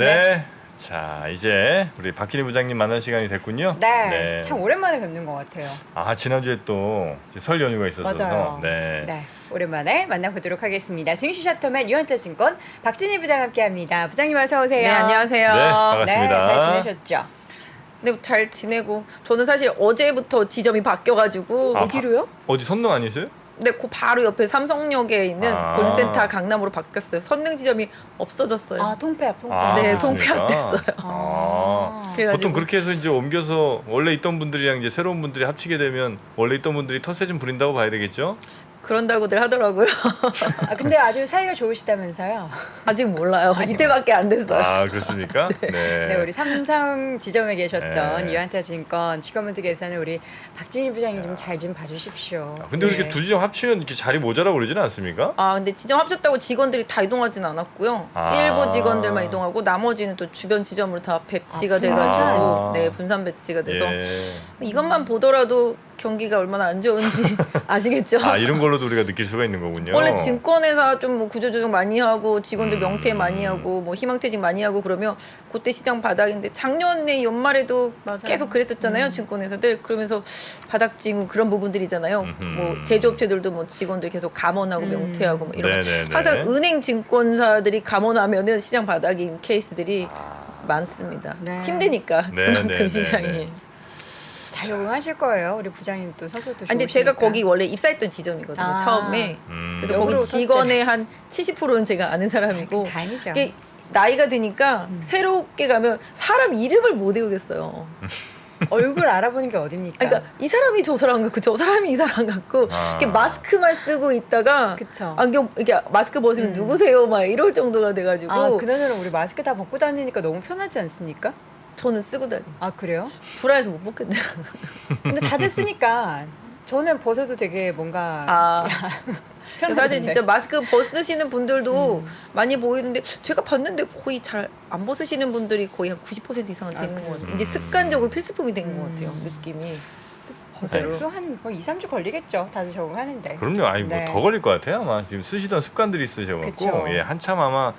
네. 자, 이제 우리 박진희 부장님 만날 시간이 됐군요. 네. 참 오랜만에 뵙는 것 같아요. 아, 지난주에 또 설 연휴가 있어서. 맞아요. 네. 오랜만에 만나보도록 하겠습니다. 증시 셔터맨 유한타증권 박진희 부장 함께합니다. 부장님 어서 오세요. 네, 안녕하세요. 네, 반갑습니다. 네, 잘 지내셨죠? 네, 잘 지내고 저는 사실 어제부터 지점이 바뀌어가지고 아, 어디로요? 어디 선릉 아니세요? 네, 그 바로 옆에 삼성역에 있는 아. 골드센터 강남으로 바뀌었어요. 선릉 지점이 없어졌어요. 아, 통폐 앞, 통폐. 아, 네, 그렇습니까? 통폐합됐어요. 아. 그래가지고 보통 그렇게 해서 이제 옮겨서 원래 있던 분들이랑 이제 새로운 분들이 합치게 되면 원래 있던 분들이 텃세 좀 부린다고 봐야 되겠죠? 그런다고들 하더라고요. 아, 근데 아주 사이가 좋으시다면서요? 아직 몰라요. 이틀밖에 안 됐어요. 아, 그렇습니까? 네. 네, 우리 삼성 지점에 계셨던 네. 유한타증권 직원분들께서는 우리 박진희 부장님 좀 잘 좀 봐주십시오. 아, 근데 네. 그렇게 두 지점 합치면 이렇게 자리 모자라고 그러지는 않습니까? 아, 근데 지점 합쳤다고 직원들이 다 이동하진 않았고요. 아. 일부 직원들만 이동하고 나머지는 또 주변 지점으로 다 배치가 아, 돼가지고 분산? 네, 분산 배치가 돼서 예. 이것만 보더라도 경기가 얼마나 안 좋은지 아시겠죠? 아, 이런 걸로도 우리가 느낄 수가 있는 거군요. 원래 증권회사 좀 뭐 구조조정 많이 하고 직원들 명퇴 많이 음. 하고 뭐 희망퇴직 많이 하고 그러면 그때 시장 바닥인데 작년에 연말에도 맞아요. 계속 그랬었잖아요. 증권회사들 그러면서 바닥 징후 그런 부분들이잖아요. 음흠. 뭐 제조업체들도 뭐 직원들 계속 감원하고 명퇴하고 뭐 이런 거. 네네네. 항상 은행 증권사들이 감원하면은 시장 바닥인 케이스들이 아. 많습니다. 네. 힘드니까 네, 그만큼 네, 네, 시장이. 네. 잘 적응하실 거예요. 우리 부장님 또 성격도 아, 근데 좋으시니까. 제가 거기 원래 입사했던 지점이거든요. 아. 처음에. 그래서 역으로 거기 직원의 한 70%는 제가 아는 사람이고 다행이죠. 이게 나이가 드니까 새롭게 가면 사람 이름을 못 외우겠어요. 얼굴 알아보는 게 어딥니까? 그러니까 이 사람이 저 사람 같고 저 사람이 이 사람 같고 아. 이렇게 마스크만 쓰고 있다가 그쵸. 안경 이렇게 마스크 벗으면 누구세요? 막 이럴 정도가 돼가지고 아, 그나저나 우리 마스크 다 벗고 다니니까 너무 편하지 않습니까? 저는 쓰고 다니. 아, 그래요? 불안해서 못 벗겠네요. 근데 다들 쓰니까 저는 벗어도 되게 뭔가 아. 편한데. 사실 진짜 마스크 벗으시는 분들도 많이 보이는데 제가 봤는데 거의 잘 안 벗으시는 분들이 거의 한 90% 이상은 되는 것 같아요. 이제 습관적으로 필수품이 된 것 같아요. 느낌이. 벗어도 또한 2, 3주 걸리겠죠. 다들 적응하는데. 그럼요. 아니 뭐 네. 더 걸릴 것 같아요. 아마 지금 쓰시던 습관들이 있으셔갖고 그쵸. 예, 한참 아마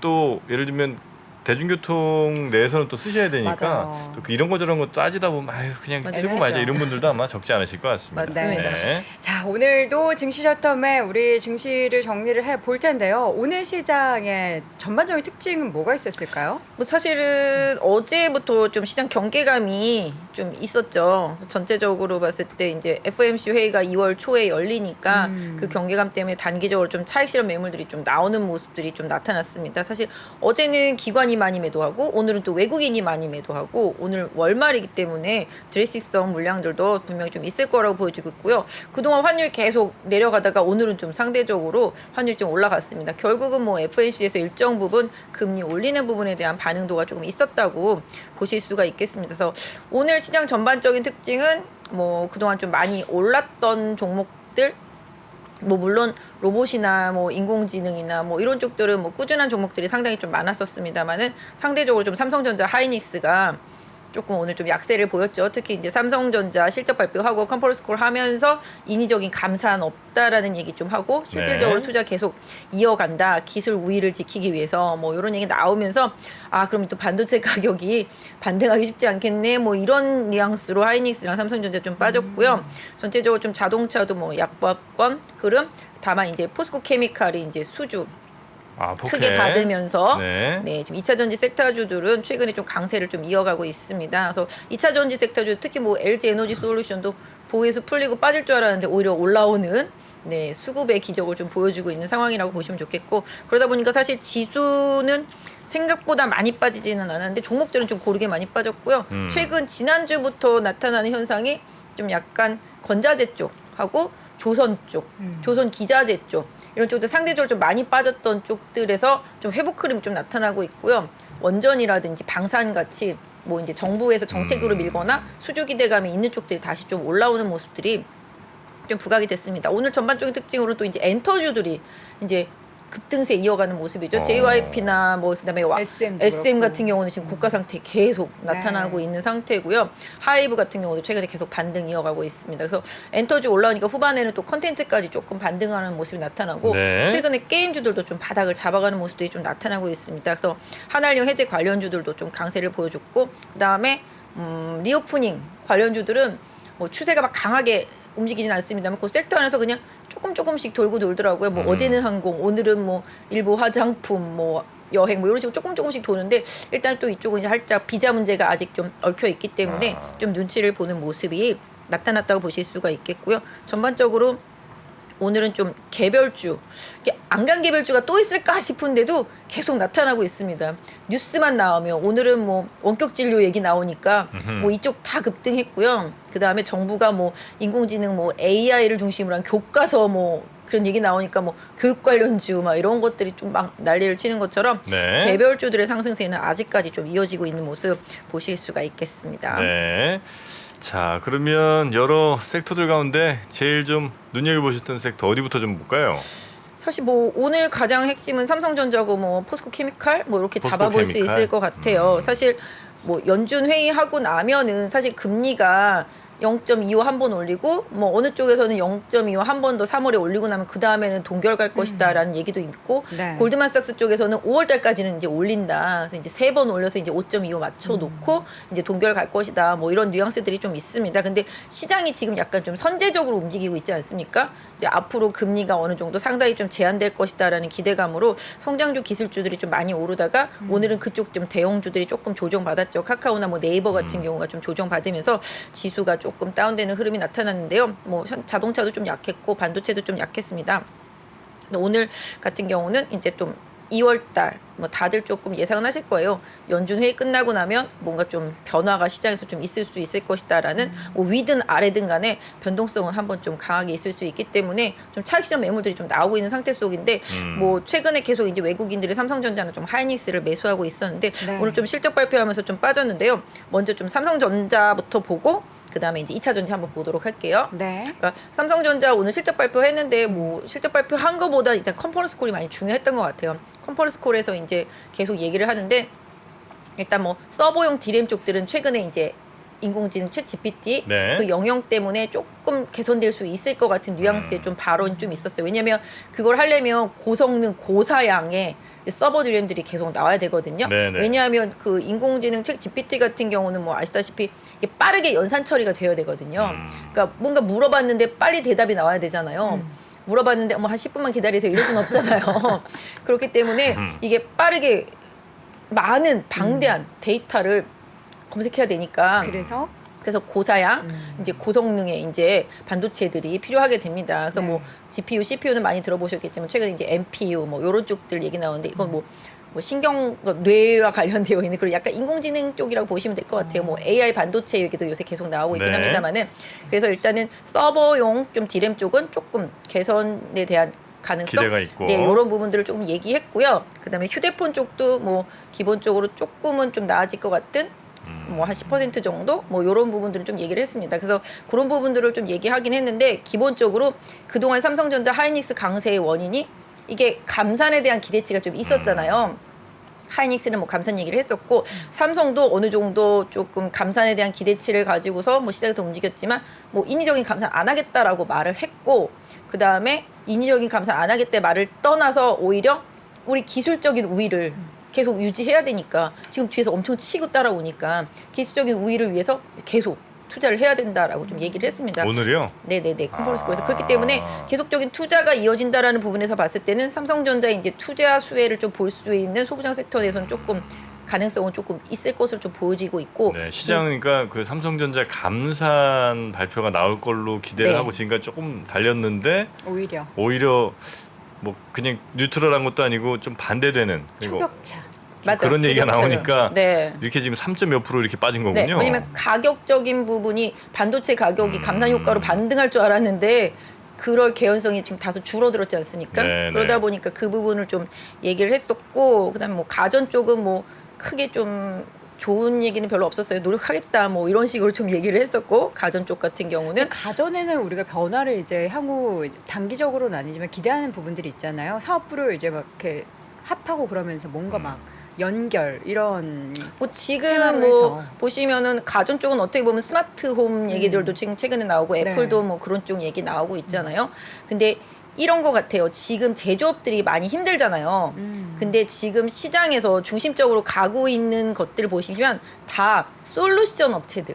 또 예를 들면 대중교통 내에서는 또 쓰셔야 되니까 맞아요. 또 이런 거 저런 거 따지다 보면 아유 그냥 맞아요. 쓰고 말자 이런 분들도 아마 적지 않으실 것 같습니다. 맞습니다. 네. 자, 오늘도 증시 셔터맨 우리 증시를 정리를 해 볼 텐데요. 오늘 시장의 전반적인 특징은 뭐가 있었을까요? 뭐 사실은 어제부터 좀 시장 경계감이 좀 있었죠. 그래서 전체적으로 봤을 때 이제 FOMC 회의가 2월 초에 열리니까 그 경계감 때문에 단기적으로 좀 차익 실현 매물들이 좀 나오는 모습들이 좀 나타났습니다. 사실 어제는 기관이 많이 매도하고 오늘은 또 외국인이 많이 매도하고 오늘 월말이기 때문에 드레시성 물량들도 분명히 좀 있을 거라고 보여지고 있고요. 그동안 환율 계속 내려가다가 오늘은 좀 상대적으로 환율이 좀 올라갔습니다. 결국은 뭐 FOMC에서 일정 부분 금리 올리는 부분에 대한 반응도가 조금 있었다고 보실 수가 있겠습니다. 그래서 오늘 시장 전반적인 특징은 뭐 그동안 좀 많이 올랐던 종목들 뭐 물론 로봇이나 뭐 인공지능이나 뭐 이런 쪽들은 뭐 꾸준한 종목들이 상당히 좀 많았었습니다만은 상대적으로 좀 삼성전자, 하이닉스가 조금 오늘 좀 약세를 보였죠. 특히 이제 삼성전자 실적 발표하고 컨퍼런스 콜 하면서 인위적인 감사는 없다라는 얘기 좀 하고 실질적으로 네. 투자 계속 이어간다. 기술 우위를 지키기 위해서 뭐 이런 얘기 나오면서 아 그럼 또 반도체 가격이 반등하기 쉽지 않겠네. 뭐 이런 뉘앙스로 하이닉스랑 삼성전자 좀 빠졌고요. 전체적으로 좀 자동차도 뭐 약보합권 흐름. 다만 이제 포스코 케미칼이 이제 수주 아, 포켓. 크게 받으면서 네. 지금 2차 전지 섹터주들은 최근에 좀 강세를 좀 이어가고 있습니다. 그래서 2차 전지 섹터주 특히 뭐 LG 에너지 솔루션도 보에서 풀리고 빠질 줄 알았는데 오히려 올라오는 수급의 기적을 좀 보여주고 있는 상황이라고 보시면 좋겠고 그러다 보니까 사실 지수는 생각보다 많이 빠지지는 않았는데 종목들은 좀 고르게 많이 빠졌고요. 최근 지난주부터 나타나는 현상이 좀 약간 건자재 쪽하고 조선 쪽, 조선 기자재 쪽 이런 쪽들 상대적으로 좀 많이 빠졌던 쪽들에서 좀 회복 흐름이 좀 나타나고 있고요. 원전이라든지 방산 같이 뭐 이제 정부에서 정책으로 밀거나 수주 기대감이 있는 쪽들이 다시 좀 올라오는 모습들이 좀 부각이 됐습니다. 오늘 전반적인 특징으로 또 이제 엔터주들이 이제 급등세 이어가는 모습이죠. JYP나 뭐 그다음에 SM도 SM 그렇고. 같은 경우는 지금 고가 상태 계속 나타나고 네. 있는 상태고요. 하이브 같은 경우도 최근에 계속 반등 이어가고 있습니다. 그래서 엔터지 올라오니까 후반에는 또 컨텐츠까지 조금 반등하는 모습이 나타나고 네. 최근에 게임주들도 좀 바닥을 잡아가는 모습들이 좀 나타나고 있습니다. 그래서 한알령 해제 관련주들도 좀 강세를 보여줬고 그다음에 리오프닝 관련주들은 뭐 추세가 막 강하게 움직이진 않습니다만 그 섹터 안에서 그냥 조금씩 돌고 돌더라고요. 뭐 어제는 항공, 오늘은 뭐 일부 화장품, 뭐 여행 뭐 이런 식으로 조금씩 도는데 일단 또 이쪽은 이제 살짝 비자 문제가 아직 좀 얽혀 있기 때문에 좀 눈치를 보는 모습이 나타났다고 보실 수가 있겠고요. 전반적으로 오늘은 좀 개별주, 안간 개별주가 또 있을까 싶은데도 계속 나타나고 있습니다. 뉴스만 나오면 오늘은 뭐 원격 진료 얘기 나오니까 뭐 이쪽 다 급등했고요. 그 다음에 정부가 뭐 인공지능 뭐 AI를 중심으로 한 교과서 뭐 그런 얘기 나오니까 뭐 교육 관련주 막 이런 것들이 좀 막 난리를 치는 것처럼 네. 개별주들의 상승세는 아직까지 좀 이어지고 있는 모습 보실 수가 있겠습니다. 네. 자, 그러면 여러 섹터들 가운데 제일 좀 눈여겨보셨던 섹터 어디부터 좀 볼까요? 사실 뭐 오늘 가장 핵심은 삼성전자고 뭐 포스코케미칼 뭐 이렇게 잡아볼 수 포스코케미칼. 있을 것 같아요. 사실 뭐 연준 회의하고 나면은 사실 금리가 0.25 한 번 올리고 뭐 어느 쪽에서는 0.25 한 번 더 3월에 올리고 나면 그 다음에는 동결 갈 것이다라는 얘기도 있고 네. 골드만삭스 쪽에서는 5월 달까지는 이제 올린다. 그래서 이제 3번 올려서 이제 5.25 맞춰 놓고 이제 동결 갈 것이다. 뭐 이런 뉘앙스들이 좀 있습니다. 근데 시장이 지금 약간 좀 선제적으로 움직이고 있지 않습니까? 이제 앞으로 금리가 어느 정도 상당히 좀 제한될 것이다라는 기대감으로 성장주 기술주들이 좀 많이 오르다가 오늘은 그쪽 좀 대형주들이 조금 조정받았죠. 카카오나 뭐 네이버 같은 경우가 좀 조정받으면서 지수가 조금 다운되는 흐름이 나타났는데요. 뭐 자동차도 좀 약했고 반도체도 좀 약했습니다. 근데 오늘 같은 경우는 이제 좀 2월 달 뭐 다들 조금 예상은 하실 거예요. 연준 회의 끝나고 나면 뭔가 좀 변화가 시장에서 좀 있을 수 있을 것이다라는 뭐 위든 아래든 간에 변동성은 한번 좀 강하게 있을 수 있기 때문에 좀 차익 실현 매물들이 좀 나오고 있는 상태 속인데 뭐 최근에 계속 이제 외국인들이 삼성전자나 좀 하이닉스를 매수하고 있었는데 네. 오늘 좀 실적 발표하면서 좀 빠졌는데요. 먼저 좀 삼성전자부터 보고 그다음에 이제 2차 전지 한번 보도록 할게요. 네. 그러니까 삼성전자 오늘 실적 발표했는데 뭐 실적 발표한 거보다 일단 컨퍼런스 콜이 많이 중요했던 것 같아요. 컨퍼런스 콜에서 이제 계속 얘기를 하는데 일단 뭐 서버용 디램 쪽들은 최근에 이제 인공지능 챗 GPT 네. 그 영역 때문에 조금 개선될 수 있을 것 같은 뉘앙스의 좀 발언이 좀 있었어요. 왜냐하면 그걸 하려면 고성능 고사양의 서버 디램들이 계속 나와야 되거든요. 네네. 왜냐하면 그 인공지능 챗 GPT 같은 경우는 뭐 아시다시피 이게 빠르게 연산 처리가 되어야 되거든요. 그러니까 뭔가 물어봤는데 빨리 대답이 나와야 되잖아요. 물어봤는데 뭐 한 10분만 기다리세요 이럴 순 없잖아요. 그렇기 때문에 이게 빠르게 많은 방대한 데이터를 검색해야 되니까 그래서 고사양 이제 고성능의 이제 반도체들이 필요하게 됩니다. 그래서 네. 뭐 GPU, CPU는 많이 들어보셨겠지만 최근에 이제 NPU 뭐 이런 쪽들 얘기 나오는데 이건 뭐 신경 뇌와 관련되어 있는 그런 약간 인공지능 쪽이라고 보시면 될 것 같아요. 뭐 AI 반도체 얘기도 요새 계속 나오고 있긴 네. 합니다만은 그래서 일단은 서버용 좀 디램 쪽은 조금 개선에 대한 가능성 기대가 있고. 네, 이런 부분들을 조금 얘기했고요. 그다음에 휴대폰 쪽도 뭐 기본적으로 조금은 좀 나아질 것 같은 뭐 한 10% 정도 뭐 이런 부분들은 좀 얘기를 했습니다. 그래서 그런 부분들을 좀 얘기하긴 했는데 기본적으로 그동안 삼성전자 하이닉스 강세의 원인이 이게 감산에 대한 기대치가 좀 있었잖아요. 하이닉스는 뭐 감산 얘기를 했었고 삼성도 어느 정도 조금 감산에 대한 기대치를 가지고서 뭐 시장에서 움직였지만 뭐 인위적인 감산 안 하겠다라고 말을 했고 그 다음에 인위적인 감산 안 하겠다 말을 떠나서 오히려 우리 기술적인 우위를 계속 유지해야 되니까 지금 뒤에서 엄청 치고 따라오니까 기술적인 우위를 위해서 계속 투자를 해야 된다라고 좀 얘기를 했습니다. 오늘이요? 네네네 컨퍼런스 콜에서 그렇기 때문에 계속적인 투자가 이어진다라는 부분에서 봤을 때는 삼성전자의 이제 투자 수혜를 좀 볼 수 있는 소부장 섹터 내에서는 조금 가능성은 조금 있을 것으로 좀 보여지고 있고 네, 시장은 그러니까 그 삼성전자 감산 발표가 나올 걸로 기대를 네. 하고 지금까지 조금 달렸는데 오히려 뭐 그냥 뉴트럴한 것도 아니고 좀 반대되는 그리고 초격차. 맞아요. 그런 얘기가 초격차죠. 나오니까 네. 이렇게 지금 3점 몇 프로 이렇게 빠진 네, 거군요. 왜냐면 가격적인 부분이 반도체 가격이 감산 효과로 반등할 줄 알았는데 그럴 개연성이 지금 다소 줄어들었지 않습니까? 네, 그러다 네. 보니까 그 부분을 좀 얘기를 했었고 그다음에 뭐 가전 쪽은 뭐 크게 좀 좋은 얘기는 별로 없었어요. 노력하겠다 뭐 이런 식으로 좀 얘기를 했었고 가전 쪽 같은 경우는 가전에는 우리가 변화를 이제 향후 단기적으로는 아니지만 기대하는 부분들이 있잖아요. 사업부를 이제 막 이렇게 합하고 그러면서 뭔가 막 연결 이런 뭐 지금 테마로 뭐 해서. 보시면은 가전 쪽은 어떻게 보면 스마트홈 얘기들도 지금 최근에 나오고 네. 애플도 뭐 그런 쪽 얘기 나오고 있잖아요. 근데 이런 거 같아요. 지금 제조업들이 많이 힘들잖아요. 근데 지금 시장에서 중심적으로 가고 있는 것들을 보시면 다 솔루션 업체들.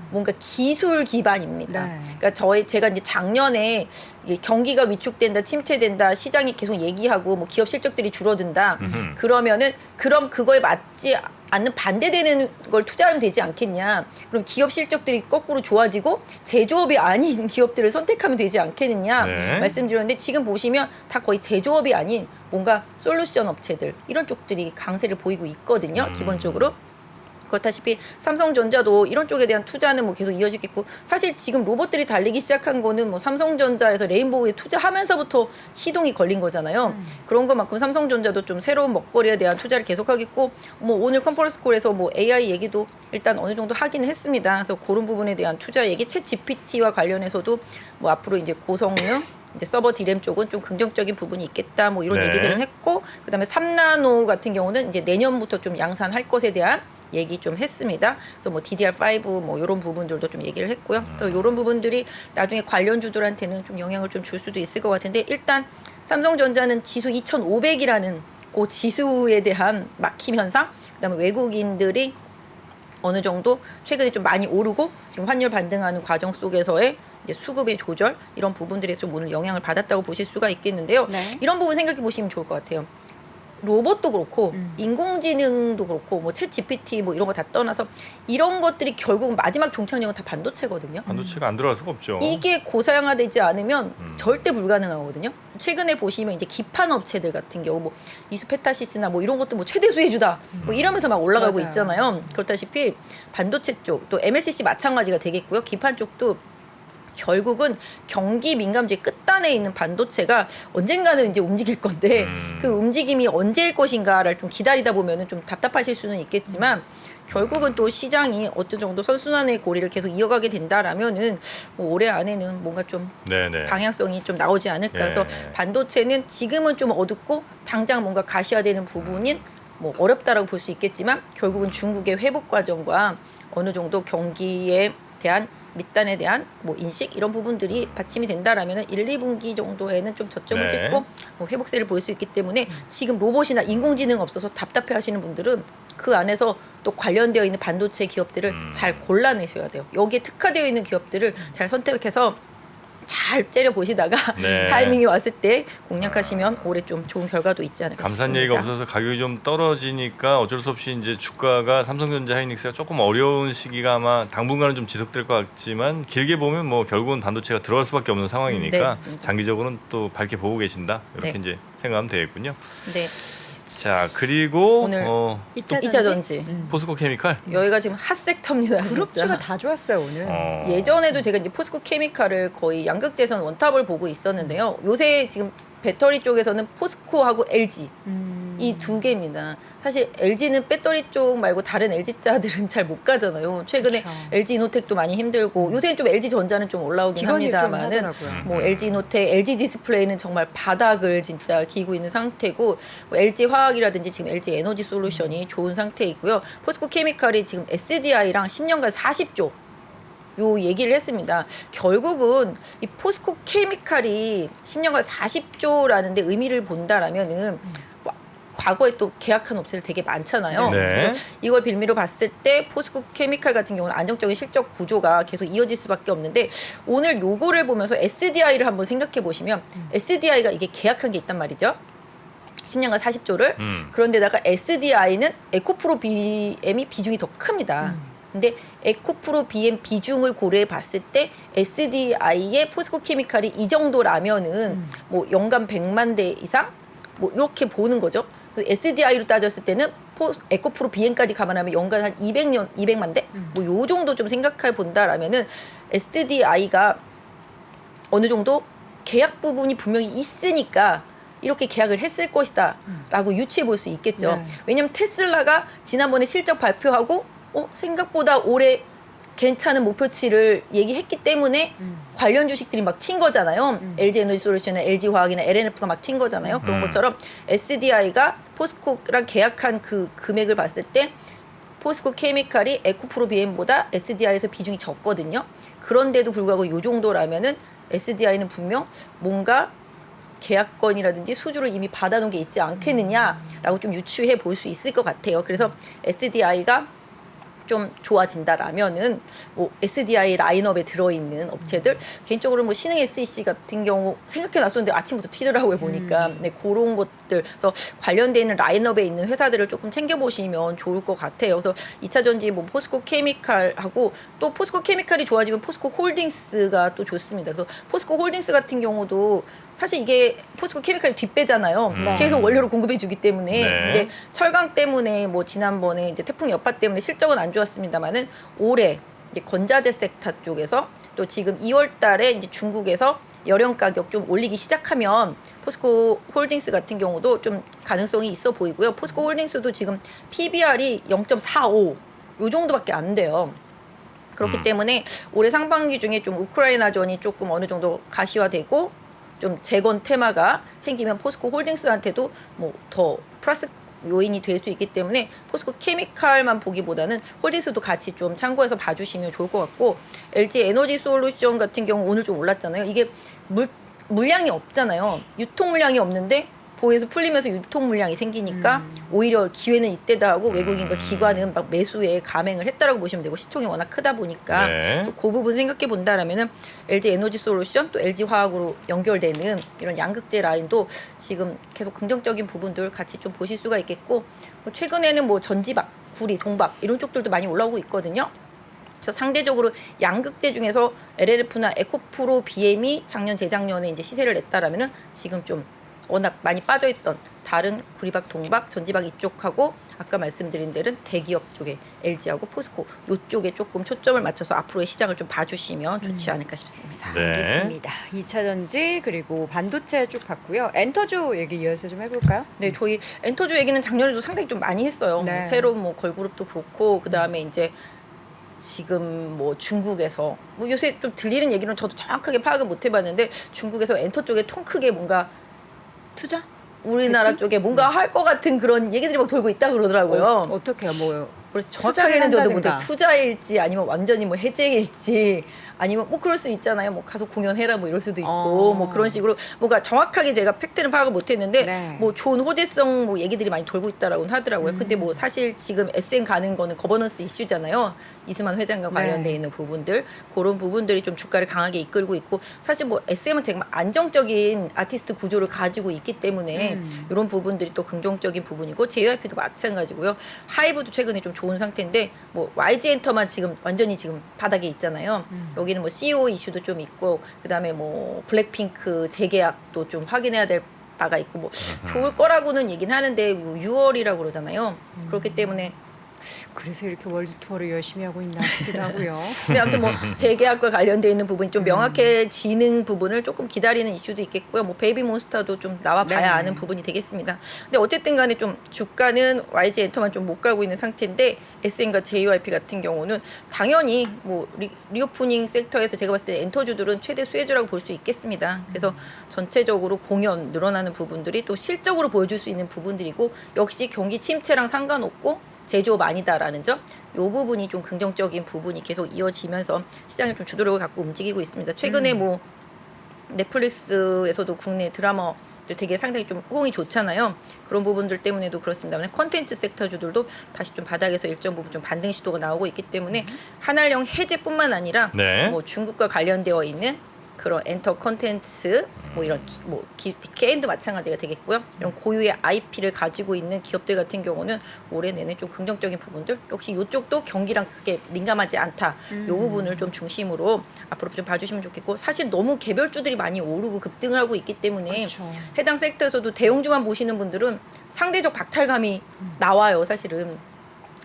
뭔가 기술 기반입니다. 네. 그러니까 제가 이제 작년에 이게 경기가 위축된다, 침체된다, 시장이 계속 얘기하고 뭐 기업 실적들이 줄어든다. 음흠. 그러면은 그럼 그거에 맞지 않는 반대되는 걸 투자하면 되지 않겠냐. 그럼 기업 실적들이 거꾸로 좋아지고 제조업이 아닌 기업들을 선택하면 되지 않겠느냐 네. 말씀드렸는데 지금 보시면 다 거의 제조업이 아닌 뭔가 솔루션 업체들 이런 쪽들이 강세를 보이고 있거든요. 기본적으로. 그렇다시피 삼성전자도 이런 쪽에 대한 투자는 뭐 계속 이어지겠고 사실 지금 로봇들이 달리기 시작한 거는 뭐 삼성전자에서 레인보우에 투자하면서부터 시동이 걸린 거잖아요. 그런 것만큼 삼성전자도 좀 새로운 먹거리에 대한 투자를 계속하겠고 뭐 오늘 컨퍼런스 콜에서 뭐 AI 얘기도 일단 어느 정도 하기는 했습니다. 그래서 그런 부분에 대한 투자 얘기 챗 GPT와 관련해서도 뭐 앞으로 이제 고성능 이제 서버 디램 쪽은 좀 긍정적인 부분이 있겠다 뭐 이런 네. 얘기들은 했고 그다음에 3나노 같은 경우는 이제 내년부터 좀 양산할 것에 대한 얘기 좀 했습니다. 그래서 뭐 DDR5 뭐 이런 부분들도 좀 얘기를 했고요. 또 이런 부분들이 나중에 관련주들한테는 좀 영향을 좀 줄 수도 있을 것 같은데 일단 삼성전자는 지수 2,500이라는 그 지수에 대한 막힘 현상, 그다음에 외국인들이 어느 정도 최근에 좀 많이 오르고 지금 환율 반등하는 과정 속에서의 이제 수급의 조절 이런 부분들에 좀 오늘 영향을 받았다고 보실 수가 있겠는데요. 네. 이런 부분 생각해 보시면 좋을 것 같아요. 로봇도 그렇고 인공지능도 그렇고 뭐 챗 GPT 뭐 이런 거 다 떠나서 이런 것들이 결국 마지막 종착역은 다 반도체거든요. 반도체가 안 들어갈 수가 없죠. 이게 고사양화되지 않으면 절대 불가능하거든요. 최근에 보시면 이제 기판 업체들 같은 경우 뭐 이수페타시스나 뭐 이런 것도 뭐 최대 수혜주다 뭐 이러면서 막 올라가고 맞아요. 있잖아요. 그렇다시피 반도체 쪽 또 MLCC 마찬가지가 되겠고요. 기판 쪽도 결국은 경기 민감지 끝단에 있는 반도체가 언젠가는 이제 움직일 건데 그 움직임이 언제일 것인가를 좀 기다리다 보면은 좀 답답하실 수는 있겠지만 결국은 또 시장이 어떤 정도 선순환의 고리를 계속 이어가게 된다라면은 뭐 올해 안에는 뭔가 좀 네네. 방향성이 좀 나오지 않을까. 그래서 예. 반도체는 지금은 좀 어둡고 당장 뭔가 가시화되는 부분인 뭐 어렵다라고 볼 수 있겠지만 결국은 중국의 회복 과정과 어느 정도 경기에 대한 밑단에 대한 뭐 인식 이런 부분들이 받침이 된다라면은 1, 2분기 정도에는 좀 저점을 네. 찍고 뭐 회복세를 보일 수 있기 때문에 지금 로봇이나 인공지능 없어서 답답해 하시는 분들은 그 안에서 또 관련되어 있는 반도체 기업들을 잘 골라내셔야 돼요. 여기에 특화되어 있는 기업들을 잘 선택해서 잘 째려 보시다가 네. 타이밍이 왔을 때 공략하시면 올해 좀 좋은 결과도 있지 않을까 감산 싶습니다. 얘기가 없어서 가격이 좀 떨어지니까 어쩔 수 없이 이제 주가가 삼성전자 하이닉스가 조금 어려운 시기가 아마 당분간은 좀 지속될 것 같지만 길게 보면 뭐 결국은 반도체가 들어갈 수밖에 없는 네, 상황이니까 맞습니다. 장기적으로는 또 밝게 보고 계신다 이렇게 네. 이제 생각하면 되겠군요. 네, 자 그리고 오늘 2차 전지. 포스코 케미칼 여기가 지금 핫섹터입니다. 그룹주가 진짜. 다 좋았어요 오늘. 예전에도 제가 이제 포스코 케미칼을 거의 양극재선 원탑을 보고 있었는데요. 요새 지금 배터리 쪽에서는 포스코하고 LG 이 두 개입니다. 사실 LG는 배터리 쪽 말고 다른 LG자들은 잘 못 가잖아요. 최근에 그쵸. LG 이노텍도 많이 힘들고 요새는 좀 LG 전자는 좀 올라오긴 기관이 좀 합니다만은 하더라고요. 뭐 LG 이노텍, LG 디스플레이는 정말 바닥을 진짜 기고 있는 상태고 뭐 LG 화학이라든지 지금 LG 에너지 솔루션이 좋은 상태이고요. 포스코 케미칼이 지금 SDI랑 10년간 40조 요 얘기를 했습니다. 결국은 이 포스코 케미칼이 10년간 40조라는데 의미를 본다라면은 과거에 또 계약한 업체들 되게 많잖아요. 네. 그래서 이걸 빌미로 봤을 때 포스코 케미칼 같은 경우는 안정적인 실적 구조가 계속 이어질 수밖에 없는데 오늘 요거를 보면서 SDI를 한번 생각해 보시면 SDI가 이게 계약한 게 있단 말이죠. 10년간 40조를 그런데다가 SDI는 에코프로 BM이 비중이 더 큽니다. 근데 에코프로 BM 비중을 고려해 봤을 때 SDI의 포스코 케미칼이 이 정도라면은 뭐 연간 100만 대 이상 뭐 이렇게 보는 거죠. SDI로 따졌을 때는 에코프로 BM까지 감안하면 연간 한 200만 대? 뭐 요 정도 좀 생각해 본다라면은 SDI가 어느 정도 계약 부분이 분명히 있으니까 이렇게 계약을 했을 것이다라고 유추해 볼 수 있겠죠. 네. 왜냐하면 테슬라가 지난번에 실적 발표하고 생각보다 올해 괜찮은 목표치를 얘기했기 때문에 관련 주식들이 막 튄 거잖아요. LG 에너지 솔루션이나 LG 화학이나 LNF가 막 튄 거잖아요. 그런 것처럼 SDI가 포스코랑 계약한 그 금액을 봤을 때 포스코 케미칼이 에코프로 BM보다 SDI에서 비중이 적거든요. 그런데도 불구하고 이 정도라면은 SDI는 분명 뭔가 계약건이라든지 수주를 이미 받아놓은 게 있지 않겠느냐라고 좀 유추해 볼 수 있을 것 같아요. 그래서 SDI가 좀 좋아진다라면은 뭐 SDI 라인업에 들어있는 업체들 개인적으로 뭐 신흥 SEC 같은 경우 생각해 놨었는데 아침부터 튀더라고요 보니까 네, 그런 것들 그래서 관련돼 있는 라인업에 있는 회사들을 조금 챙겨보시면 좋을 것 같아요. 그래서 2차 전지 뭐 포스코 케미칼하고 또 포스코 케미칼이 좋아지면 포스코 홀딩스가 또 좋습니다. 그래서 포스코 홀딩스 같은 경우도 사실 이게 포스코 케미칼이 뒷배잖아요. 네. 계속 원료를 공급해주기 때문에. 네. 근데 철강 때문에 뭐 지난번에 이제 태풍 여파 때문에 실적은 안 좋았습니다만은 올해 이제 건자재 섹터 쪽에서 또 지금 2월달에 이제 중국에서 열연 가격 좀 올리기 시작하면 포스코 홀딩스 같은 경우도 좀 가능성이 있어 보이고요. 포스코 홀딩스도 지금 PBR이 0.45 요 정도밖에 안 돼요. 그렇기 때문에 올해 상반기 중에 좀 우크라이나전이 조금 어느 정도 가시화되고 좀 재건 테마가 생기면 포스코 홀딩스한테도 뭐 더 플러스 요인이 될 수 있기 때문에 포스코 케미칼만 보기보다는 홀딩스도 같이 좀 참고해서 봐주시면 좋을 것 같고 LG 에너지 솔루션 같은 경우 오늘 좀 올랐잖아요. 이게 물량이 없잖아요. 유통 물량이 없는데 보에서 풀리면서 유통 물량이 생기니까 오히려 기회는 이때다 하고 외국인과 기관은 막 매수에 감행을 했다라고 보시면 되고 시총이 워낙 크다 보니까 네. 또 그 부분 생각해 본다라면은 LG 에너지 솔루션 또 LG 화학으로 연결되는 이런 양극재 라인도 지금 계속 긍정적인 부분들 같이 좀 보실 수가 있겠고 뭐 최근에는 뭐 전지박, 구리, 동박 이런 쪽들도 많이 올라오고 있거든요. 그래서 상대적으로 양극재 중에서 LLF나 에코프로 BM이 작년 재작년에 이제 시세를 냈다라면은 지금 좀 워낙 많이 빠져있던 다른 구리박, 동박, 전지박 이쪽하고 아까 말씀드린 데는 대기업 쪽에 LG하고 포스코 이쪽에 조금 초점을 맞춰서 앞으로의 시장을 좀 봐주시면 좋지 않을까 싶습니다. 네. 알겠습니다. 2차 전지 그리고 반도체 쭉 봤고요. 엔터주 얘기 이어서 좀 해볼까요? 네, 저희 엔터주 얘기는 작년에도 상당히 좀 많이 했어요. 네. 뭐 새로 뭐 걸그룹도 그렇고 그 다음에 이제 지금 뭐 중국에서 뭐 요새 좀 들리는 얘기는 저도 정확하게 파악은 못 해봤는데 중국에서 엔터 쪽에 통 크게 뭔가 투자? 우리나라 배팅? 쪽에 뭔가 할 것 같은 그런 얘기들이 막 돌고 있다 그러더라고요. 어떻게요? 뭐 그래서 투자를 정확하게는 저도 한다든가. 뭐 투자일지 아니면 완전히 뭐 해지일지 아니면 뭐 그럴 수 있잖아요. 뭐 가서 공연해라 뭐 이럴 수도 있고 뭐 그런 식으로 뭔가 정확하게 제가 팩트는 파악을 못했는데 네. 뭐 좋은 호재성 뭐 얘기들이 많이 돌고 있다라고 하더라고요. 근데 뭐 사실 지금 SM 가는 거는 거버넌스 이슈잖아요. 이수만 회장과 관련돼 네. 있는 부분들 그런 부분들이 좀 주가를 강하게 이끌고 있고 사실 뭐 SM은 정말 안정적인 아티스트 구조를 가지고 있기 때문에 이런 부분들이 또 긍정적인 부분이고 JYP도 마찬가지고요. 하이브도 최근에 좀 좋은 상태인데 뭐 YG 엔터만 지금 완전히 지금 바닥에 있잖아요. 여기는 뭐 CEO 이슈도 좀 있고 그다음에 뭐 블랙핑크 재계약도 좀 확인해야 될 바가 있고 뭐 좋을 거라고는 얘기는 하는데 6월이라고 그러잖아요. 그렇기 때문에 그래서 이렇게 월드 투어를 열심히 하고 있나 싶기도 하고요. 근데 아무튼 뭐 재계약과 관련돼 있는 부분이 좀 명확해지는 부분을 조금 기다리는 이슈도 있겠고요. 뭐 베이비 몬스터도 좀 나와 봐야 네. 아는 부분이 되겠습니다. 근데 어쨌든 간에 좀 주가는 YG 엔터만 좀 못 가고 있는 상태인데 SM과 JYP 같은 경우는 당연히 뭐 리오프닝 섹터에서 제가 봤을 때 엔터주들은 최대 수혜주라고 볼 수 있겠습니다. 그래서 전체적으로 공연 늘어나는 부분들이 또 실적으로 보여줄 수 있는 부분들이고 역시 경기 침체랑 상관없고 제조업 아니다라는 점, 이 부분이 좀 긍정적인 부분이 계속 이어지면서 시장에 좀 주도력을 갖고 움직이고 있습니다. 최근에 뭐 넷플릭스에서도 국내 드라마들 되게 상당히 좀 호응이 좋잖아요. 그런 부분들 때문에도 그렇습니다만 컨텐츠 섹터주들도 다시 좀 바닥에서 일정 부분 좀 반등 시도가 나오고 있기 때문에 한알령 해제뿐만 아니라 네. 뭐 중국과 관련되어 있는 그런 엔터 컨텐츠 뭐 이런 게임도 마찬가지가 되겠고요. 이런 고유의 IP를 가지고 있는 기업들 같은 경우는 올해 내내 좀 긍정적인 부분들 역시 이쪽도 경기랑 크게 민감하지 않다. 이 부분을 좀 중심으로 앞으로 좀 봐주시면 좋겠고 사실 너무 개별주들이 많이 오르고 급등을 하고 있기 때문에 그렇죠. 해당 섹터에서도 대형주만 보시는 분들은 상대적 박탈감이 나와요. 사실은.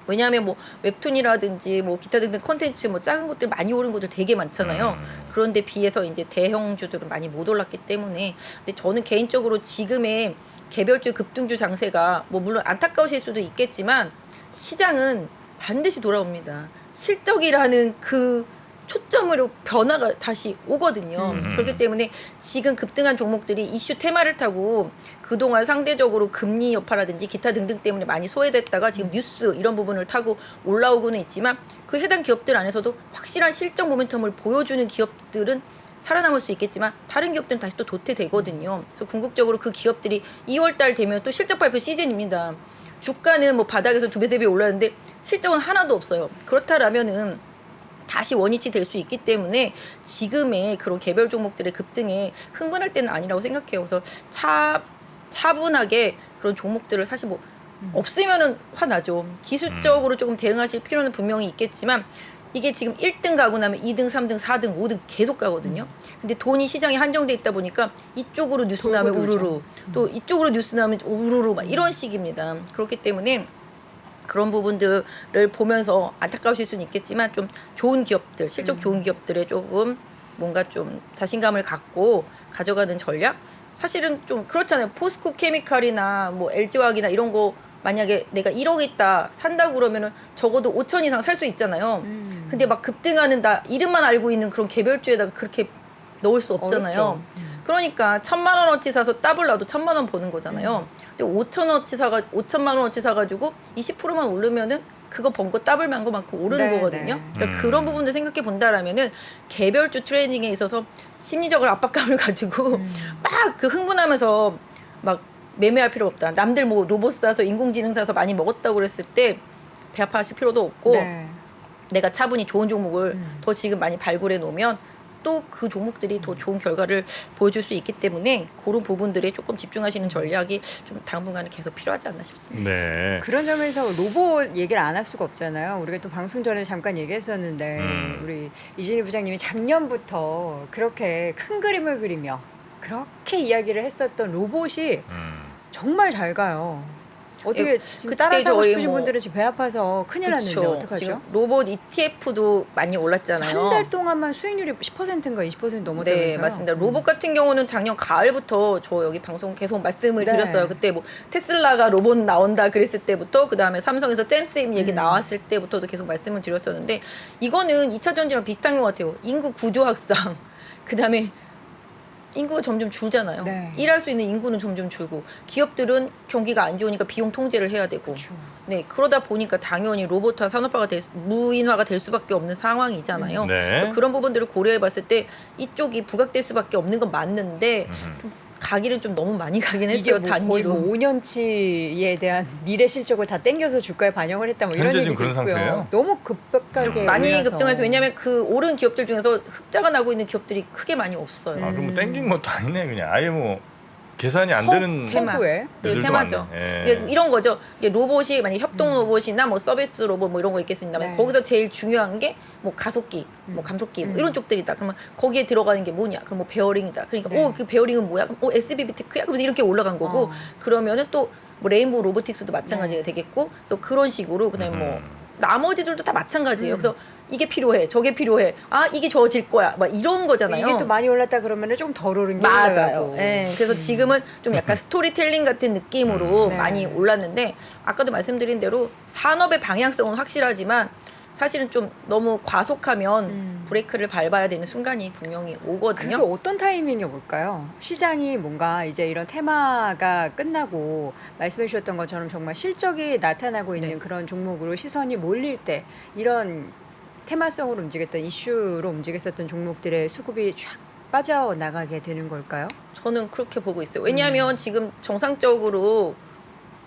왜냐하면 뭐 웹툰이라든지 뭐 기타 등등 컨텐츠 뭐 작은 것들 많이 오른 것들 되게 많잖아요. 그런데 비해서 이제 대형주들은 많이 못 올랐기 때문에 근데 저는 개인적으로 지금의 개별주 급등주 장세가 뭐 물론 안타까우실 수도 있겠지만 시장은 반드시 돌아옵니다. 실적이라는 그 초점으로 변화가 다시 오거든요. 그렇기 때문에 지금 급등한 종목들이 이슈 테마를 타고 그동안 상대적으로 금리 여파라든지 기타 등등 때문에 많이 소외됐다가 지금 뉴스 이런 부분을 타고 올라오고는 있지만 그 해당 기업들 안에서도 확실한 실적 모멘텀을 보여주는 기업들은 살아남을 수 있겠지만 다른 기업들은 다시 또 도태되거든요. 그래서 궁극적으로 그 기업들이 2월 달 되면 또 실적 발표 시즌입니다. 주가는 뭐 바닥에서 2배, 3배 올랐는데 실적은 하나도 없어요. 그렇다라면은 다시 원위치 될 수 있기 때문에 지금의 그런 개별 종목들의 급등에 흥분할 때는 아니라고 생각해요. 그래서 차분하게 그런 종목들을 사실 뭐 없으면은 화나죠. 기술적으로 조금 대응하실 필요는 분명히 있겠지만 이게 지금 1등 가고 나면 2등, 3등, 4등, 5등 계속 가거든요. 근데 돈이 시장에 한정돼 있다 보니까 이쪽으로 뉴스 나오면 우르르 또 이쪽으로 뉴스 나오면 우르르 막 이런 식입니다. 그렇기 때문에 그런 부분들을 보면서 안타까우실 수는 있겠지만 좀 좋은 기업들, 실적 좋은 기업들에 조금 뭔가 좀 자신감을 갖고 가져가는 전략? 사실은 좀 그렇잖아요. 포스코 케미칼이나 뭐 LG화학이나 이런 거 만약에 내가 1억 있다 산다고 그러면은 적어도 5천 이상 살 수 있잖아요. 근데 막 급등하는 나 이름만 알고 있는 그런 개별주에다가 그렇게 넣을 수 없잖아요. 그러니까 1,000만 원어치 사서 더블 나도 1,000만 원 버는 거잖아요. 근데 5천만 원어치 사가지고 20%만 오르면은 그거 번 거 더블만 거만큼 오르는 거거든요. 그러니까 그런 부분들 생각해 본다라면은 개별주 트레이딩에 있어서 심리적으로 압박감을 가지고 막 그 흥분하면서 막 매매할 필요 없다. 남들 뭐 로봇 사서 인공지능 사서 많이 먹었다고 그랬을 때 배 아파하실 필요도 없고 내가 차분히 좋은 종목을 더 지금 많이 발굴해 놓으면 또 그 종목들이 더 좋은 결과를 보여줄 수 있기 때문에 그런 부분들에 조금 집중하시는 전략이 좀 당분간은 계속 필요하지 않나 싶습니다. 네. 그런 점에서 로봇 얘기를 안 할 수가 없잖아요. 우리가 또 방송 전에 잠깐 얘기했었는데 우리 이진희 부장님이 작년부터 그렇게 큰 그림을 그리며 그렇게 이야기를 했었던 로봇이 정말 잘 가요. 어떻게 지금 그때 따라 사고 저희 싶으신 뭐- 분들은 지금 배 아파서 큰일 났는데 어떡하죠? 지금 로봇 ETF도 많이 올랐잖아요. 한 달 동안만 수익률이 10%인가 20% 넘었다면서요? 네, 맞습니다. 로봇 같은 경우는 작년 가을부터 저 여기 방송 계속 말씀을 네. 드렸어요. 그때 뭐 테슬라가 로봇 나온다 그랬을 때부터 그 다음에 삼성에서 잼스임 얘기 나왔을 때부터도 계속 말씀을 드렸었는데 이거는 2차 전지랑 비슷한 것 같아요. 인구 구조 확산, 그 다음에 인구가 점점 줄잖아요. 네. 일할 수 있는 인구는 점점 줄고 기업들은 경기가 안 좋으니까 비용 통제를 해야 되고 그렇죠. 네 그러다 보니까 당연히 로봇화 산업화가 무인화가 될 수밖에 없는 상황이잖아요. 네. 그래서 그런 부분들을 고려해봤을 때 이쪽이 부각될 수밖에 없는 건 맞는데 좀 가기는 좀 너무 많이 가긴 이게 했어요. 뭐 거의 단기로. 뭐 5년치에 대한 미래 실적을 다 땡겨서 주가에 반영을 했다 뭐 이런 현재 얘기도 지금 그런 있고요. 상태예요? 너무 급격하게 많이 올라서. 급등해서 왜냐하면 그 오른 기업들 중에서 흑자가 나고 있는 기업들이 크게 많이 없어요. 아, 그럼 뭐 땡긴 것도 아니네. 그냥 아예 뭐 계산이 안 되는 테마. 허구에. 네, 애들도 테마죠. 많네. 예. 이게 이런 거죠. 이게 로봇이 만약 협동 로봇이나 뭐 서비스 로봇 뭐 이런 거 있겠습니다만 네. 거기서 제일 중요한 게 뭐 가속기, 뭐 감속기 뭐 이런 쪽들이다. 그러면 거기에 들어가는 게 뭐냐? 그럼 뭐 베어링이다. 그러니까 네. 그 베어링은 뭐야? 그럼 SBB 테크야? 그러면서 이렇게 올라간 거고 그러면은 또 뭐 레인보우 로보틱스도 마찬가지가 되겠고 그래서 그런 식으로 그다음에 뭐 나머지들도 다 마찬가지예요. 그래서 이게 필요해, 저게 필요해. 아 이게 좋아질 거야. 막 이런 거잖아요. 이게 또 많이 올랐다 그러면은 좀 덜 오른 게 맞아요. 올라가고. 예. 그래서 지금은 좀 약간 스토리텔링 같은 느낌으로 네. 많이 올랐는데 아까도 말씀드린 대로 산업의 방향성은 확실하지만 사실은 좀 너무 과속하면 브레이크를 밟아야 되는 순간이 분명히 그게 오거든요. 어떤 타이밍이 올까요? 시장이 뭔가 이제 이런 테마가 끝나고 말씀해 주셨던 것처럼 정말 실적이 나타나고 있는 네. 그런 종목으로 시선이 몰릴 때 이런 테마성으로 움직였던 이슈로 움직였었던 종목들의 수급이 쫙 빠져나가게 되는 걸까요? 저는 그렇게 보고 있어요. 왜냐하면 지금 정상적으로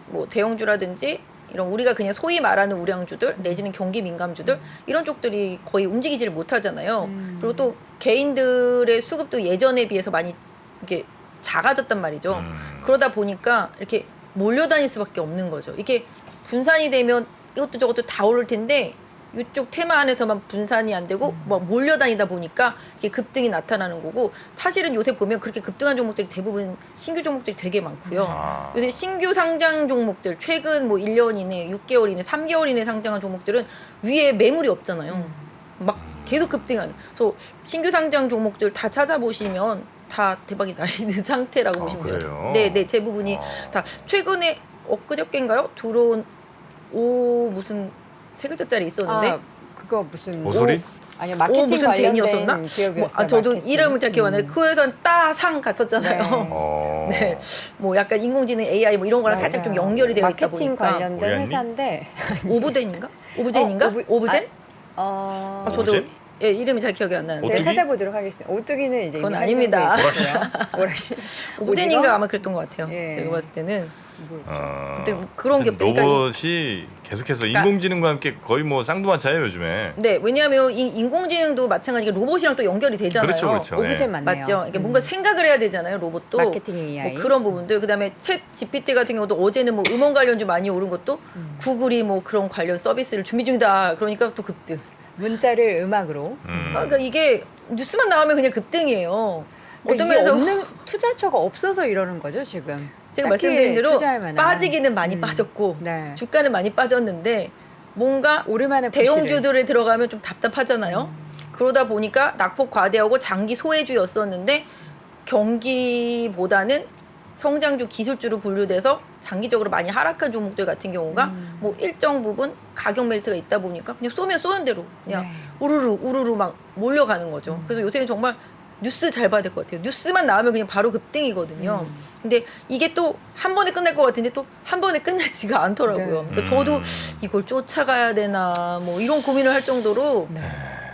뭐 대형주라든지 이런 우리가 그냥 소위 말하는 우량주들 내지는 경기 민감주들 이런 쪽들이 거의 움직이지를 못하잖아요. 그리고 또 개인들의 수급도 예전에 비해서 많이 이게 작아졌단 말이죠. 그러다 보니까 이렇게 몰려다닐 수밖에 없는 거죠. 이게 분산이 되면 이것도 저것도 다 오를 텐데 이쪽 테마 안에서만 분산이 안 되고 뭐 몰려다니다 보니까 이게 급등이 나타나는 거고 사실은 요새 보면 그렇게 급등한 종목들이 대부분 신규 종목들이 되게 많고요. 아. 요새 신규 상장 종목들 최근 뭐 1년 이내, 6개월 이내, 3개월 이내 상장한 종목들은 위에 매물이 없잖아요. 막 계속 급등하는. 그래서 신규 상장 종목들 다 찾아보시면 다 대박이 나 있는 상태라고 보시면 돼요. 그래요? 네, 대부분이 다 최근에 엊그저께인가요? 들어온 무슨 세 글자짜리 있었는데 그거 무슨 모서리? 아니요 마케팅 무슨 관련된 댄이었었나? 기업이었어요. 저도 마케팅. 이름을 잘 기억 안 나요. 그 회사는 따상 갔었잖아요. 네. 네, 뭐 약간 인공지능 AI 뭐 이런 거랑 살짝 좀 맞아요. 연결이 되어 있다 마케팅 보니까 관련된 오리안님? 회사인데 오브젠인가? 오브젠인가? 오브젠? 저도 저도 예, 이름이 잘 기억이 안 나는데 제가 오뚜기? 찾아보도록 하겠습니다. 오뚜기는 이제 그건 이미 아닙니다. 한정돼 있었고요. 오락실. 오브젠인가 오징어? 아마 그랬던 것 같아요. 예. 제가 봤을 때는 뭐였죠? 아무튼 그런 게 로봇이 계속해서 인공지능과 함께 거의 뭐 쌍두마차예요 요즘에. 네, 왜냐하면 이 인공지능도 마찬가지로 로봇이랑 또 연결이 되잖아요. 그렇죠. 오브제 네. 맞네요. 맞죠? 그러니까 뭔가 생각을 해야 되잖아요, 로봇도. 마케팅 AI. 뭐 그런 부분들. 그다음에 챗 GPT 같은 경우도 어제는 뭐 음원 관련주 많이 오른 것도 구글이 뭐 그런 관련 서비스를 준비 중이다. 그러니까 또 급등. 문자를 음악으로. 그러니까 이게 뉴스만 나오면 그냥 급등이에요. 그러니까 어떤 이게 면에서 없는 투자처가 없어서 이러는 거죠 지금. 제가 딱히 말씀드린 대로 투자할 만한. 빠지기는 많이 빠졌고 네. 주가는 많이 빠졌는데 뭔가 오랜만에 부실을. 대형주들에 들어가면 좀 답답하잖아요. 그러다 보니까 낙폭 과대하고 장기 소외주였었는데 경기보다는 성장주 기술주로 분류돼서 장기적으로 많이 하락한 종목들 같은 경우가 뭐 일정 부분 가격 메리트가 있다 보니까 그냥 쏘면 쏘는 대로 그냥 네. 우르르 막 몰려가는 거죠. 그래서 요새는 정말 뉴스 잘 봐야 될 것 같아요. 뉴스만 나오면 그냥 바로 급등이거든요. 근데 이게 또 한 번에 끝날 것 같은데 또 한 번에 끝나지가 않더라고요. 네. 그러니까 저도 이걸 쫓아가야 되나 뭐 이런 고민을 할 정도로 네.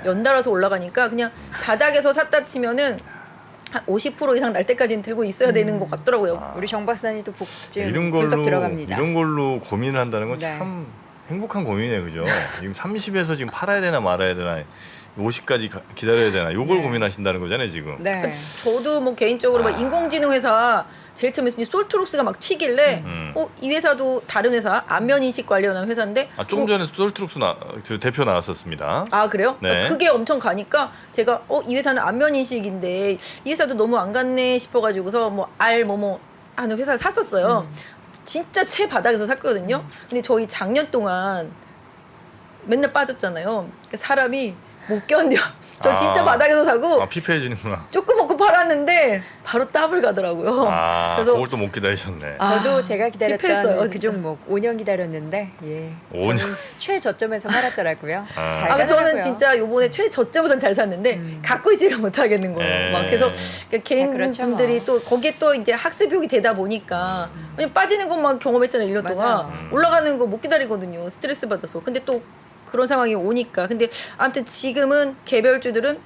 연달아서 올라가니까 그냥 바닥에서 샀다 치면은 한 50% 이상 날 때까지는 들고 있어야 되는 것 같더라고요. 우리 정 박사님 또 복지 이런 분석 걸로 들어갑니다. 이런 걸로 고민을 한다는 건 네. 참 행복한 고민이에요, 그죠? 지금 30에서 지금 팔아야 되나 말아야 되나 50까지 기다려야 되나 요걸 네. 고민하신다는 거잖아요, 지금. 네. 저도 뭐 개인적으로 막 인공지능 회사 제일 처음에 솔트록스가 막 튀길래 이 회사도 다른 회사 안면 인식 관련한 회사인데 조금 전에 솔트룩스 그 대표 나왔었습니다. 아 그래요? 네. 그게 엄청 가니까 제가 이 회사는 안면 인식인데 이 회사도 너무 안 갔네 싶어가지고서 뭐 뭐뭐 하는 회사를 샀었어요. 진짜 최바닥에서 샀거든요. 근데 저희 작년 동안 맨날 빠졌잖아요. 그러니까 사람이 못 견뎌. 저 진짜 바닥에서 사고 피폐해지는구나. 조금 먹고 팔았는데 바로 더블 가더라고요. 그래서 그걸 또 못 기다리셨네. 저도 제가 기다렸던 피폐했어요, 그 진짜. 종목 5년 기다렸는데 예. 5년? 저는 최저점에서 팔았더라고요. 아. 잘 저는 가더라고요. 진짜 요번에 최저점에선 잘 샀는데 갖고 있지를 못하겠는 거예요. 네. 막 그래서 그러니까 개인 그렇죠, 분들이 뭐. 또 거기에 또 이제 학습욕이 되다 보니까 왜냐면 빠지는 것만 경험했잖아요. 1년 동안. 맞아요. 올라가는 거 못 기다리거든요. 스트레스 받아서. 근데 또 그런 상황이 오니까. 근데 아무튼 지금은 개별주들은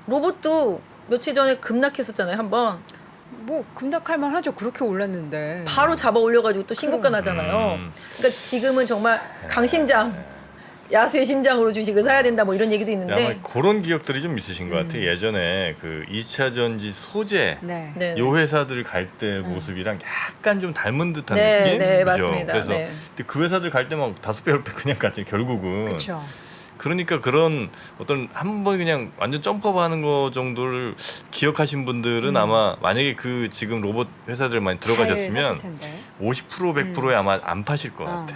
로봇도 며칠 전에 급락했었잖아요. 한번 뭐 급락할 만하죠. 그렇게 올랐는데. 바로 잡아 올려가지고 또 신고가 나잖아요. 그러니까 지금은 정말 강심장 야수의 심장으로 주식을 사야 된다 뭐 이런 얘기도 아마 있는데 그런 기억들이 좀 있으신 것 같아요. 예전에 그 2차 전지 소재 네. 네. 요 회사들 갈 때 모습이랑 약간 좀 닮은 듯한 네, 느낌? 네, 그죠? 맞습니다. 그래서 네. 근데 그 회사들 갈 때만 5배, 10배 그냥 갔죠. 결국은. 그렇죠. 그러니까 그런 어떤 한 번 그냥 완전 점프하는 거 정도를 기억하신 분들은 아마 만약에 그 지금 로봇 회사들 많이 들어가셨으면 50% 100%에 아마 안 파실 것 같아.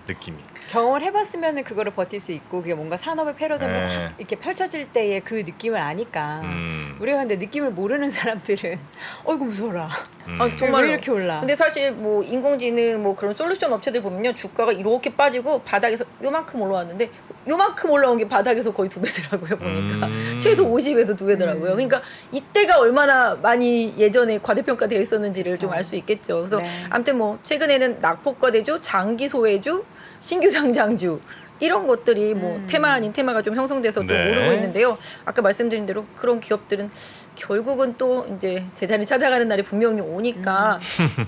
느낌이. 경험을 해봤으면 그거를 버틸 수 있고 그게 뭔가 산업의 패러다임이 네. 확 이렇게 펼쳐질 때의 그 느낌을 아니까 우리가 근데 느낌을 모르는 사람들은 어이구 무서워라. 정말로. 왜 이렇게 올라? 근데 사실 뭐 인공지능 뭐 그런 솔루션 업체들 보면요 주가가 이렇게 빠지고 바닥에서 요만큼 올라왔는데 요만큼 올라온 게 바닥에서 거의 2배더라고요 보니까 최소 50에서 2배더라고요. 그러니까 이때가 얼마나 많이 예전에 과대평가되어 있었는지를 좀 알 수 있겠죠. 그래서 네. 아무튼 뭐 최근에는 낙폭과대주, 장기 소외주, 신규 상장주 이런 것들이 뭐 테마 아닌 테마가 좀 형성돼서 좀 네. 오르고 있는데요. 아까 말씀드린 대로 그런 기업들은 결국은 또 이제 제자리 찾아가는 날이 분명히 오니까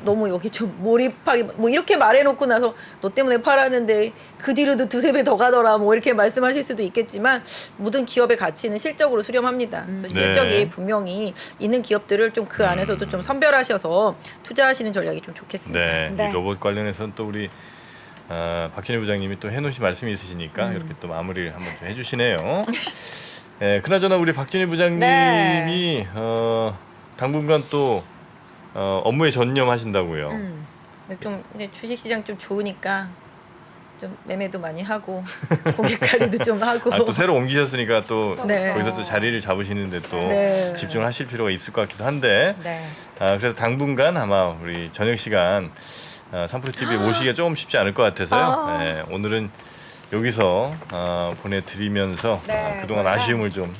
너무 여기 좀 몰입하기 뭐 이렇게 말해놓고 나서 너 때문에 팔았는데 그 뒤로도 2-3배 더 가더라 뭐 이렇게 말씀하실 수도 있겠지만 모든 기업의 가치는 실적으로 수렴합니다. 그래서 실적이 네. 분명히 있는 기업들을 좀 그 안에서도 좀 선별하셔서 투자하시는 전략이 좀 좋겠습니다. 네. 네. 이 로봇 관련해서는 또 우리 박진희 부장님이 또 해놓으신 말씀이 있으시니까 이렇게 또 마무리를 한번 좀 해주시네요. 네, 그나저나 우리 박진희 부장님이 네. 당분간 또 업무에 전념하신다고요. 근데 좀 이제 주식시장 좀 좋으니까 좀 매매도 많이 하고 고객 관리도 좀 하고. 또 새로 옮기셨으니까 또 네. 거기서 또 자리를 잡으시는데 또 네. 집중을 하실 필요가 있을 것 같기도 한데 네. 그래서 당분간 아마 우리 저녁 시간 3프로 TV에 모시기가 조금 쉽지 않을 것 같아서요. 네, 오늘은 여기서 보내드리면서 네, 그동안 저희가- 아쉬움을 좀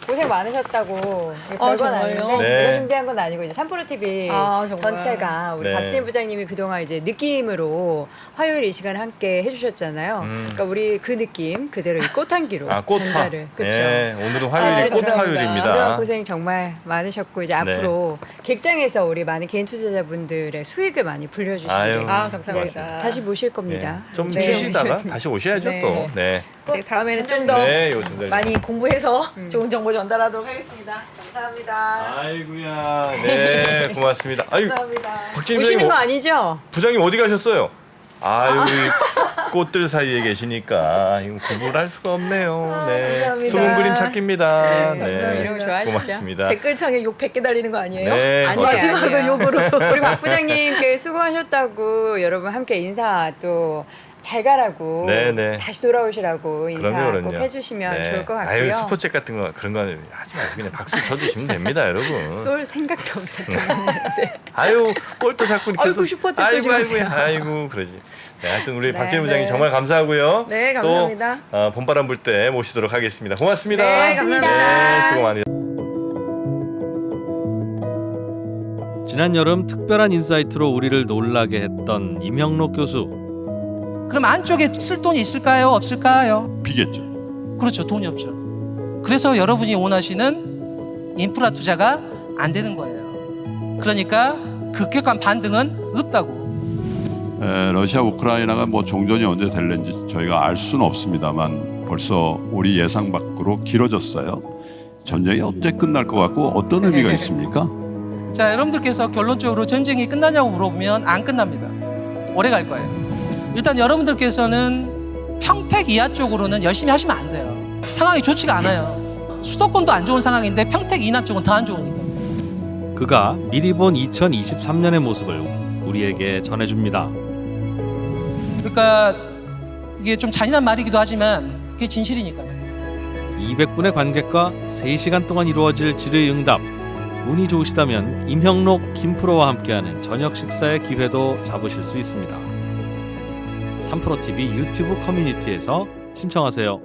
고생 많으셨다고 아, 별건 정말요? 아닌데 네. 제가 준비한 건 아니고 이제 3프로 TV 아, 정말. 전체가 우리 네. 박진희 부장님이 그동안 이제 느낌으로 화요일 이 시간 함께 해주셨잖아요. 그러니까 우리 그 느낌 그대로 이 꽃향기로 꽃화. 전달을 그렇죠. 네, 오늘은 화요일이 감사합니다. 꽃화요일입니다. 그동안 고생 정말 많으셨고 이제 네. 앞으로 객장에서 우리 많은 개인 투자자분들의 수익을 많이 불려주시길 아유, 감사합니다. 다시 모실 네, 겁니다. 좀 네. 쉬시다가 다시 오셔야죠 네. 또. 네. 네, 다음에는 좀 더 네, 요 전달. 많이 공부해서 좋은 정보 전달하도록 하겠습니다. 감사합니다. 아이고야, 네, 고맙습니다. 아유, 감사합니다. 박진희 오시는 부장님, 거 아니죠? 부장님 어디 가셨어요? 아유, 이 꽃들 사이에 계시니까 이거 구분할 수가 없네요. 네, 감사합니다. 숨은 그림 찾기입니다. 감사합니다. 이런 거 좋아하시죠? 고맙습니다. 댓글창에 욕 100개 달리는 거 아니에요? 네, 아니에요, 마지막을 아니에요. 욕으로. 우리 박 부장님께 수고하셨다고 여러분 함께 인사 또 잘 가라고 네, 네. 다시 돌아오시라고 인사 그럼요. 꼭 해주시면 네. 좋을 것 아유, 같고요. 슈퍼챗 같은 거 그런 거 하지 마시고 그냥 박수 쳐주시면 됩니다, 여러분. 쏠 생각도 없었는데. 아유, 꼴도 자꾸 이렇게 아이고, 해서- 슈퍼챗 아이고, 쏘지 마세요. 아이고, 그러지. 네, 하여튼 우리 네, 박진희 부장님 네. 정말 감사하고요. 네, 감사합니다. 또 봄바람 불 때 모시도록 하겠습니다. 고맙습니다. 네, 감사합니다. 네, 수고 많으셨습니다. 지난 여름 특별한 인사이트로 우리를 놀라게 했던 임형록 교수. 그럼 안쪽에 쓸 돈이 있을까요? 없을까요? 비겠죠. 그렇죠. 돈이 없죠. 그래서 여러분이 원하시는 인프라 투자가 안 되는 거예요. 그러니까 급격한 반등은 없다고. 러시아 우크라이나가 뭐 종전이 언제 될는지 저희가 알 수는 없습니다만 벌써 우리 예상 밖으로 길어졌어요. 전쟁이 언제 끝날 것 같고 어떤 의미가 있습니까? 자, 여러분들께서 결론적으로 전쟁이 끝나냐고 물어보면 안 끝납니다. 오래 갈 거예요. 일단 여러분들께서는 평택 이하 쪽으로는 열심히 하시면 안 돼요. 상황이 좋지가 않아요. 수도권도 안 좋은 상황인데 평택 이남 쪽은 더 안 좋으니까. 그가 미리 본 2023년의 모습을 우리에게 전해줍니다. 그러니까 이게 좀 잔인한 말이기도 하지만 그게 진실이니까요. 200분의 관객과 3시간 동안 이루어질 질의응답. 운이 좋으시다면 임형록, 김프로와 함께하는 저녁 식사의 기회도 잡으실 수 있습니다. 3프로TV 유튜브 커뮤니티에서 신청하세요.